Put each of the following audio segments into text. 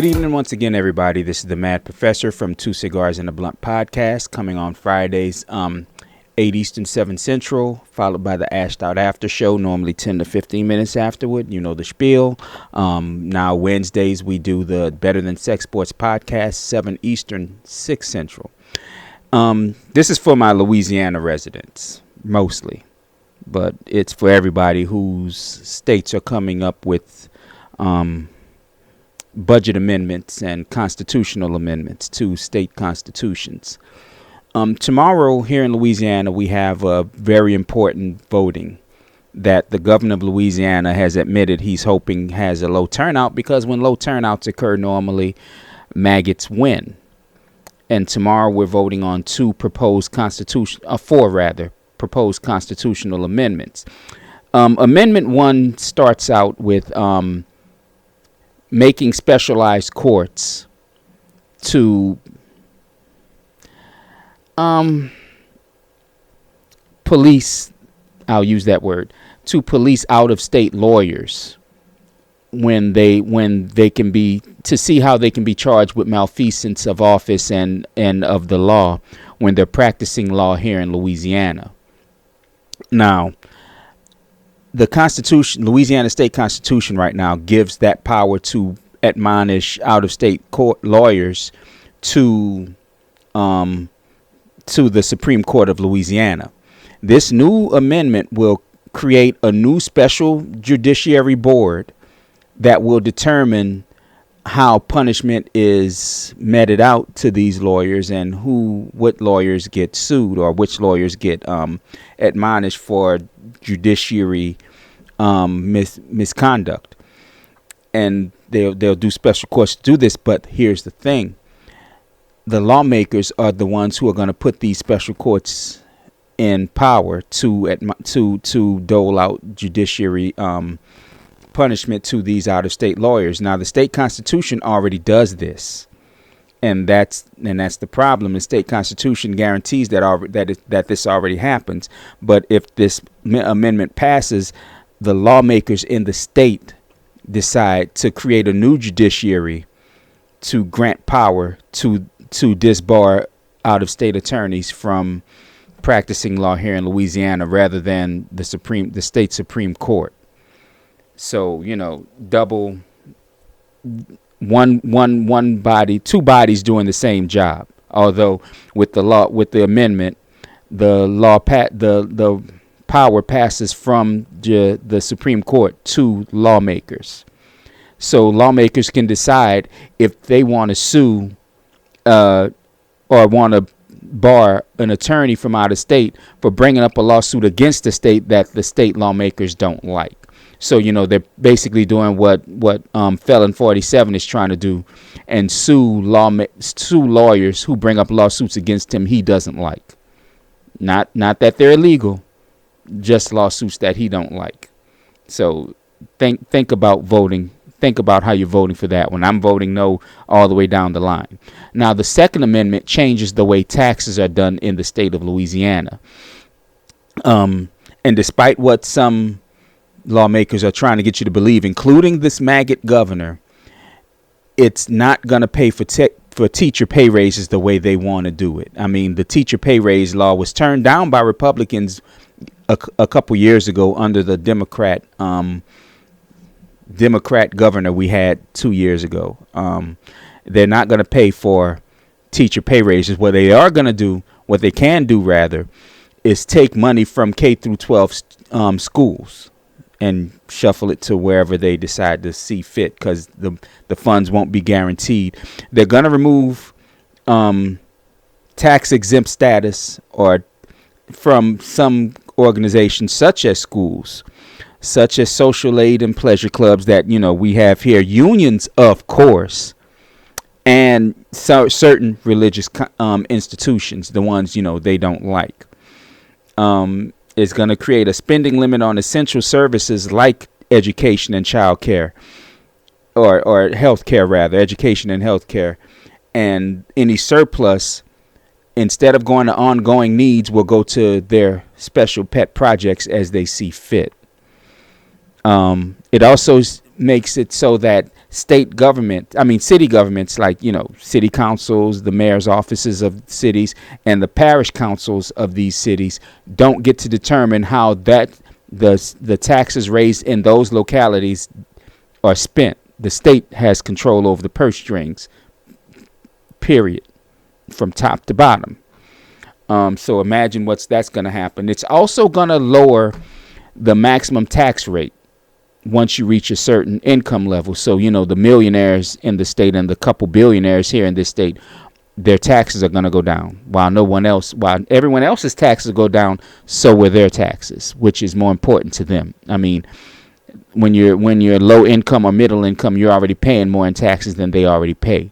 Good evening once again, everybody. This is the Mad Professor from Two Cigars and a Blunt podcast, coming on Fridays, 8 Eastern, 7 Central, followed by the Ashed Out After Show, normally 10 to 15 minutes afterward. You know the spiel. Now Wednesdays, we do the Better Than Sex Sports podcast, 7 Eastern, 6 Central. This is for my Louisiana residents, mostly. But it's for everybody whose states are coming up with budget amendments and constitutional amendments to state constitutions. Tomorrow here in Louisiana, we have a very important voting that the governor of Louisiana has admitted he's hoping has a low turnout, because when low turnouts occur, normally maggots win. And tomorrow we're voting on four proposed constitutional amendments. Amendment 1 starts out with making specialized courts to police, I'll use that word, to police out-of-state lawyers when they can be, to see how they can be charged with malfeasance of office and of the law when they're practicing law here in Louisiana. Now, the Constitution, Louisiana State Constitution right now gives that power to admonish out-of-state court lawyers to the Supreme Court of Louisiana. This new amendment will create a new special judiciary board that will determine how punishment is meted out to these lawyers and what lawyers get sued or which lawyers get admonished for judiciary misconduct. And they'll do special courts to do this. But here's the thing. The lawmakers are the ones who are going to put these special courts in power to dole out judiciary punishment to these out-of-state lawyers. Now, the state constitution already does this, and that's the problem. The state constitution guarantees that this already happens. But if this amendment passes, the lawmakers in the state decide to create a new judiciary to grant power to disbar out-of-state attorneys from practicing law here in Louisiana rather than the state Supreme Court. So, double one body, two bodies doing the same job. Although with the amendment, the power passes from the Supreme Court to lawmakers. So lawmakers can decide if they want to sue or want to bar an attorney from out of state for bringing up a lawsuit against the state that the state lawmakers don't like. So, they're basically doing what Felon 47 is trying to do and sue lawyers who bring up lawsuits against him he doesn't like. Not that they're illegal, just lawsuits that he don't like. So think about voting. Think about how you're voting for that one. I'm voting no all the way down the line. Now, the Second Amendment changes the way taxes are done in the state of Louisiana. And despite what some lawmakers are trying to get you to believe, including this maggot governor, it's not going to pay for teacher pay raises the way they want to do it. I mean, the teacher pay raise law was turned down by Republicans a couple years ago under the Democrat governor we had 2 years ago. They're not going to pay for teacher pay raises. What they can do rather, is take money from K through 12 schools and shuffle it to wherever they decide to see fit, because the funds won't be guaranteed. They're going to remove tax exempt status or from some organizations such as schools, such as social aid and pleasure clubs that, we have here, unions, of course, and certain religious institutions, the ones, they don't like. Is going to create a spending limit on essential services like education and child care, or health care, rather, education and health care. And any surplus, instead of going to ongoing needs, will go to their special pet projects as they see fit. It also makes it so that city governments, like, city councils, the mayor's offices of cities, and the parish councils of these cities don't get to determine how the taxes raised in those localities are spent. The state has control over the purse strings, period, from top to bottom. So imagine that's going to happen. It's also going to lower the maximum tax rate once you reach a certain income level. So, the millionaires in the state and the couple billionaires here in this state, their taxes are going to go down, while everyone else's taxes go down, so will their taxes, which is more important to them. I mean, when you're low income or middle income, you're already paying more in taxes than they already pay.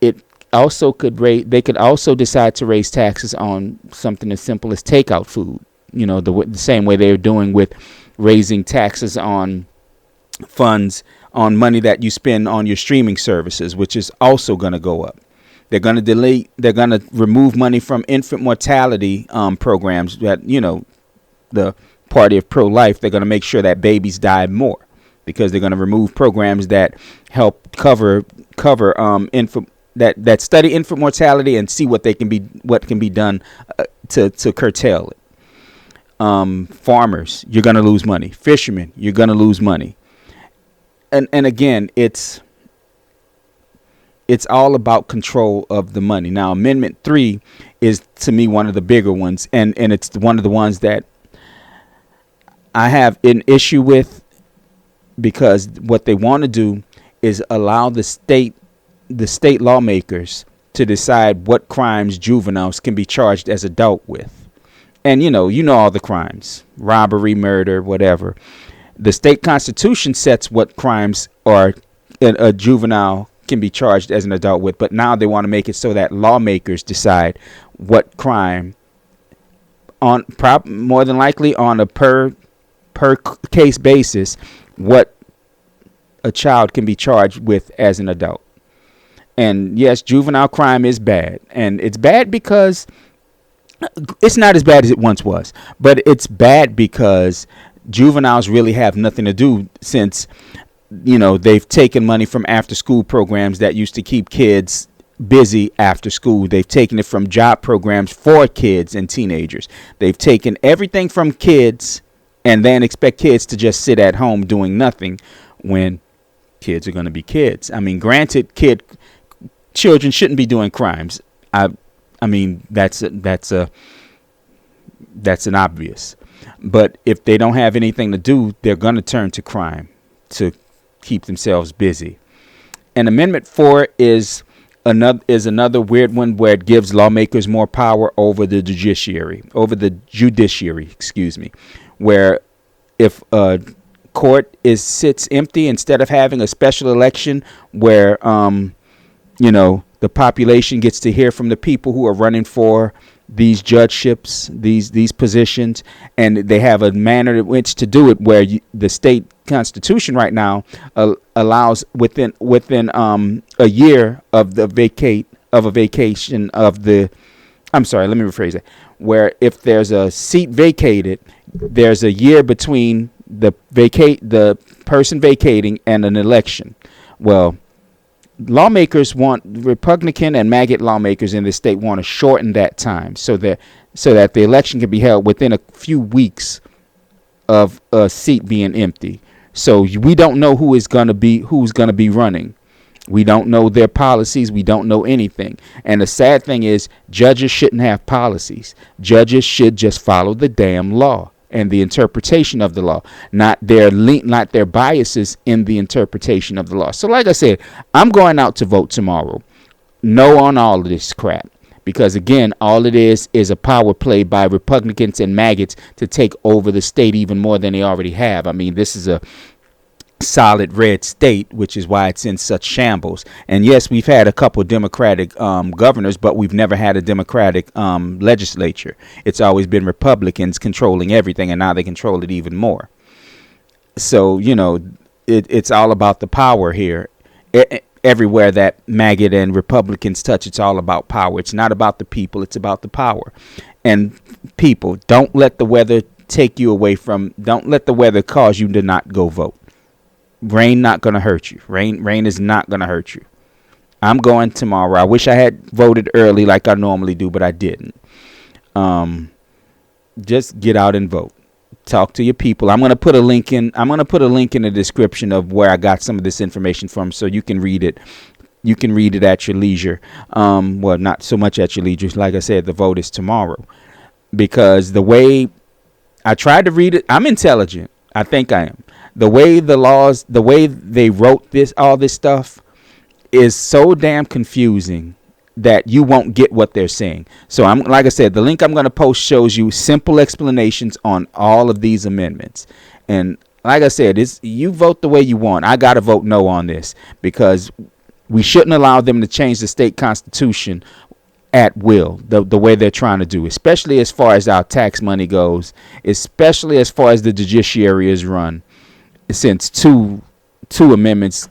It also they could also decide to raise taxes on something as simple as takeout food. The same way they're doing with raising taxes on funds, on money that you spend on your streaming services, which is also going to go up. They're going to remove money from infant mortality programs that, the party of pro-life. They're going to make sure that babies die more, because they're going to remove programs that help cover infant that study infant mortality and see what can be done to curtail it. Farmers, you're going to lose money. Fishermen, you're going to lose money. And again, it's all about control of the money. Now, Amendment 3 is, to me, one of the bigger ones, and it's one of the ones that I have an issue with, because what they want to do is allow the state lawmakers to decide what crimes juveniles can be charged as adult with. And you know all the crimes: robbery, murder, whatever. The state constitution sets what crimes a juvenile can be charged as an adult with, but now they want to make it so that lawmakers decide what crime, more than likely on a per case basis, what a child can be charged with as an adult. And yes, juvenile crime is bad, and it's bad because it's not as bad as it once was, but it's bad because juveniles really have nothing to do, since they've taken money from after school programs that used to keep kids busy after school. They've taken it from job programs for kids and teenagers. They've taken everything from kids and then expect kids to just sit at home doing nothing, when kids are going to be kids. I mean, granted, children shouldn't be doing crimes. I mean, that's an obvious. But if they don't have anything to do, they're going to turn to crime to keep themselves busy. And Amendment 4 is another weird one, where it gives lawmakers more power over the judiciary, where if a court sits empty, instead of having a special election where the population gets to hear from the people who are running for these judgeships, these positions, and they have a manner in which to do it, where the state constitution right now allows within a year of a vacation of the. I'm sorry, let me rephrase that. Where if there's a seat vacated, there's a year between the person vacating and an election. Well, Republican and Maggot lawmakers in the state want to shorten that time so that the election can be held within a few weeks of a seat being empty. So we don't know who's going to be running. We don't know their policies. We don't know anything. And the sad thing is, judges shouldn't have policies. Judges should just follow the damn law and the interpretation of the law, not their biases in the interpretation of the law. So like I said, I'm going out to vote tomorrow. No on all of this crap. Because again, all it is a power play by Republicans and maggots to take over the state even more than they already have. I mean, this is a solid red state, which is why it's in such shambles. And yes, we've had a couple Democratic governors, but we've never had a Democratic legislature. It's always been Republicans controlling everything, and now they control it even more. So, it's all about the power here. Everywhere that maggot and Republicans touch, it's all about power. It's not about the people, it's about the power. And people, don't let the weather cause you to not go vote. Rain not gonna hurt you. Rain is not gonna hurt you. I'm going tomorrow. I wish I had voted early like I normally do, but I didn't. Just get out and vote. Talk to your people. I'm gonna put a link in the description of where I got some of this information from, so you can read it. You can read it at your leisure. Well, not so much at your leisure. Like I said, the vote is tomorrow. Because the way I tried to read it, I'm intelligent. I think I am. The way they wrote all this stuff is so damn confusing that you won't get what they're saying. So like I said, the link I'm going to post shows you simple explanations on all of these amendments. And like I said, you vote the way you want. I got to vote no on this because we shouldn't allow them to change the state constitution at will, the way they're trying to do, especially as far as our tax money goes, especially as far as the judiciary is run, since two amendments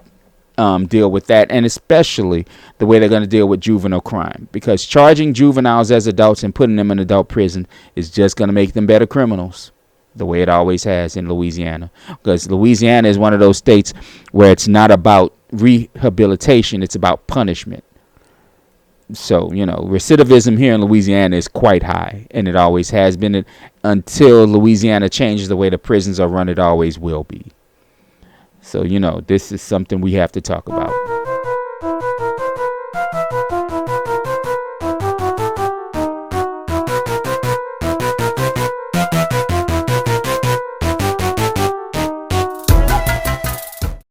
deal with that, and especially the way they're going to deal with juvenile crime, because charging juveniles as adults and putting them in adult prison is just going to make them better criminals, the way it always has in Louisiana, because Louisiana is one of those states where it's not about rehabilitation, it's about punishment. So, recidivism here in Louisiana is quite high, and it always has been. Until Louisiana changes the way the prisons are run, it always will be. So, this is something we have to talk about.